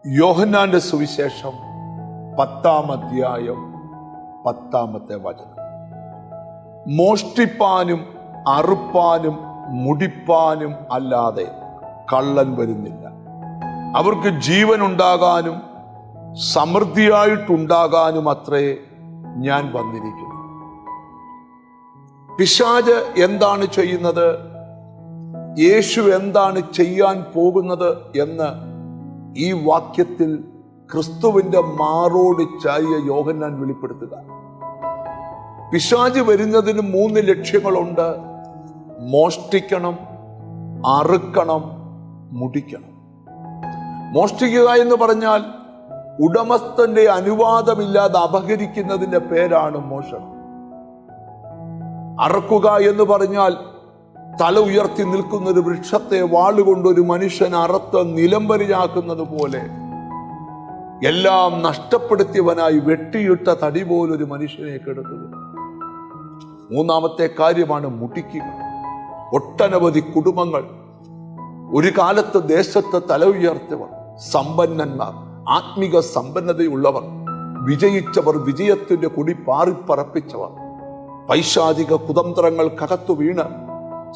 യോഹന്നാന്റെ സുവിശേഷം 10-ാം അധ്യായം 10-ാമത്തെ വചനം. മോഷ്ടിപ്പാനും അറുപ്പാനും മുടിപ്പാനും അല്ലാതെ കള്ളൻ വരുന്നില്ല. അവർക്ക് ജീവൻ ഉണ്ടാകാനും സമൃദ്ധിയായിട്ടുണ്ടാകാനും അത്രേ ഞാൻ വന്നിരിക്കുന്നു. പിശാച് എന്താണ് ചെയ്യുന്നത്, യേശു എന്താണ് ചെയ്യാൻ പോകുന്നത് എന്ന് ഈ വാക്യത്തിൽ ക്രിസ്തുവിന്റെ മാറോട് ചായ യോഹന്നാൻ വെളിപ്പെടുത്തുക. പിശാച് വരുന്നതിന് 3 ലക്ഷ്യങ്ങളുണ്ട്: മോഷ്ടിക്കണം, അറുക്കണം, മുടിക്കണം. മോഷ്ടിക്കുക എന്ന് പറഞ്ഞാൽ ഉടമസ്ഥന്റെ അനുവാദമില്ലാതെ അപഹരിക്കുന്നതിന്റെ പേരാണ് മോഷണം. അറുക്കുക എന്ന് പറഞ്ഞാൽ തല ഉയർത്തി നിൽക്കുന്ന ഒരു വൃക്ഷത്തെ വാളുകൊണ്ട് ഒരു മനുഷ്യൻ അറുത്ത് നിലംപരിചാക്കുന്നത് പോലെ എല്ലാം നഷ്ടപ്പെടുത്തിയവനായി വെട്ടിയിട്ട തടി പോലൊരു മനുഷ്യനെ കെടുത്തുക. 3-ാമത്തെ കാര്യമാണ് മുടിക്കുക. ഒട്ടനവധി കുടുംബങ്ങൾ, ഒരു കാലത്ത് ദേശത്ത് തല ഉയർത്തിയവർ, സമ്പന്നന്മാർ, ആത്മിക സമ്പന്നതയുള്ളവർ, വിജയിച്ചവർ, വിജയത്തിന്റെ കൊടി പാറിപ്പറപ്പിച്ചവർ, പൈശാചിക കുതന്ത്രങ്ങൾക്കകത്തു വീണ്,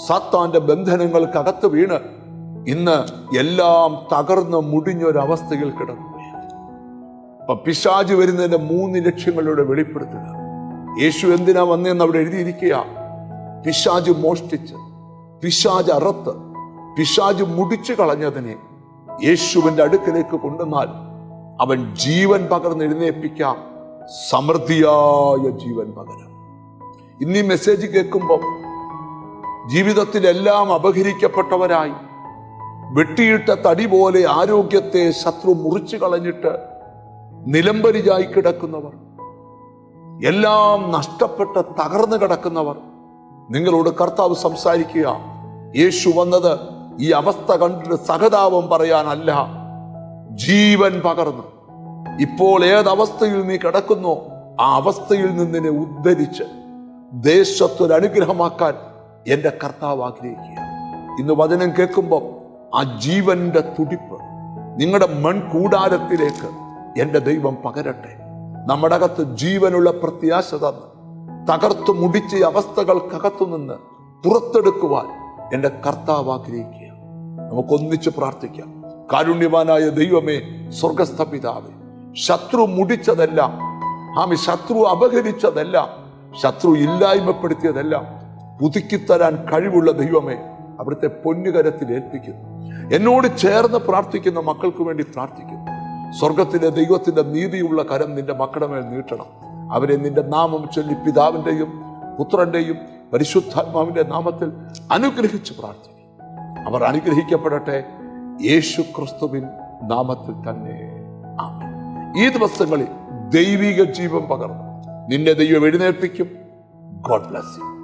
സാത്താന്റെ ബന്ധനങ്ങൾക്കകത്ത് വീണ് ഇന്ന് എല്ലാം തകർന്ന് മുടിഞ്ഞൊരവസ്ഥയിൽ കിടക്കുകയാണ്. അപ്പൊ പിശാച് വരുന്നതിന്റെ 3 ലക്ഷ്യങ്ങളിലൂടെ വെളിപ്പെടുത്തുക. യേശു എന്തിനാ വന്നതെന്ന് അവിടെ എഴുതിയിരിക്കുക. പിശാച് മോഷ്ടിച്ച്, പിശാച് അറുത്ത്, പിശാച് മുടിച്ചു കളഞ്ഞതിനെ യേശുവിന്റെ അടുക്കലേക്ക് കൊണ്ടുവന്നാൽ അവൻ ജീവൻ പകർന്ന് എഴുന്നേൽപ്പിക്കാം, സമൃദ്ധിയായ ജീവൻ പകരം. ഇന്നീ മെസ്സേജ് കേൾക്കുമ്പോൾ ജീവിതത്തിലെല്ലാം അപഹരിക്കപ്പെട്ടവരായി, വെട്ടിയിട്ട തടി പോലെ ആരോഗ്യത്തെ ശത്രു മുറിച്ചു കളഞ്ഞിട്ട് നിലംപരിചായി കിടക്കുന്നവർ, എല്ലാം നഷ്ടപ്പെട്ട് തകർന്നു കിടക്കുന്നവർ, നിങ്ങളോട് കർത്താവ് സംസാരിക്കുക. യേശു വന്നത് ഈ അവസ്ഥ കണ്ടിട്ട് സഹതാപം പറയാനല്ല, ജീവൻ പകർന്ന് ഇപ്പോൾ ഏതവസ്ഥയിൽ നീ കിടക്കുന്നോ ആ അവസ്ഥയിൽ നിന്നിനെ ഉദ്ധരിച്ച് ദേശത്തൊരു അനുഗ്രഹമാക്കാൻ എന്റെ കർത്താവ് ആഗ്രഹിക്കുക. ഇന്ന് വചനം കേൾക്കുമ്പോൾ ആ ജീവന്റെ തുടിപ്പ് നിങ്ങളുടെ മൺകൂടാരത്തിലേക്ക് എന്റെ ദൈവം പകരട്ടെ. നമ്മുടെ അകത്ത് ജീവനുള്ള പ്രത്യാശ തന്ന് തകർത്തു മുടിച്ച അവസ്ഥകൾക്കകത്തു നിന്ന് പുറത്തെടുക്കുവാൻ എന്റെ കർത്താവ് ആഗ്രഹിക്കുക. നമുക്കൊന്നിച്ച് പ്രാർത്ഥിക്കാം. കാരുണ്യവാനായ ദൈവമേ, സ്വർഗസ്ഥ പിതാവേ, ശത്രു മുടിച്ചതെല്ലാം, ശത്രു അപഹരിച്ചതെല്ലാം, ശത്രു ഇല്ലായ്മപ്പെടുത്തിയതെല്ലാം പുതുക്കിത്തരാൻ കഴിവുള്ള ദൈവമേ, അവിടുത്തെ പൊന്നുകരത്തിൽ ഏൽപ്പിക്കുന്നു. എന്നോട് ചേർന്ന് പ്രാർത്ഥിക്കുന്ന മക്കൾക്ക് വേണ്ടി പ്രാർത്ഥിക്കുന്നു. സ്വർഗത്തിലെ ദൈവത്തിന്റെ നീതിയുള്ള കരം നിന്റെ മക്കളുടെ മേൽ നീട്ടണം. അവരെ നിന്റെ നാമം ചൊല്ലി പിതാവിന്റെയും പുത്രന്റെയും പരിശുദ്ധാത്മാവിന്റെ നാമത്തിൽ അനുഗ്രഹിച്ച് പ്രാർത്ഥിക്കും. അവർ അനുഗ്രഹിക്കപ്പെടട്ടെ, യേശു ക്രിസ്തുവിൻ നാമത്തിൽ തന്നെ. ആമേൻ. ഈ ദിവസങ്ങളിൽ ദൈവിക ജീവൻ പകർന്ന് നിന്നെ ദൈവം എഴുന്നേൽപ്പിക്കും. God bless you.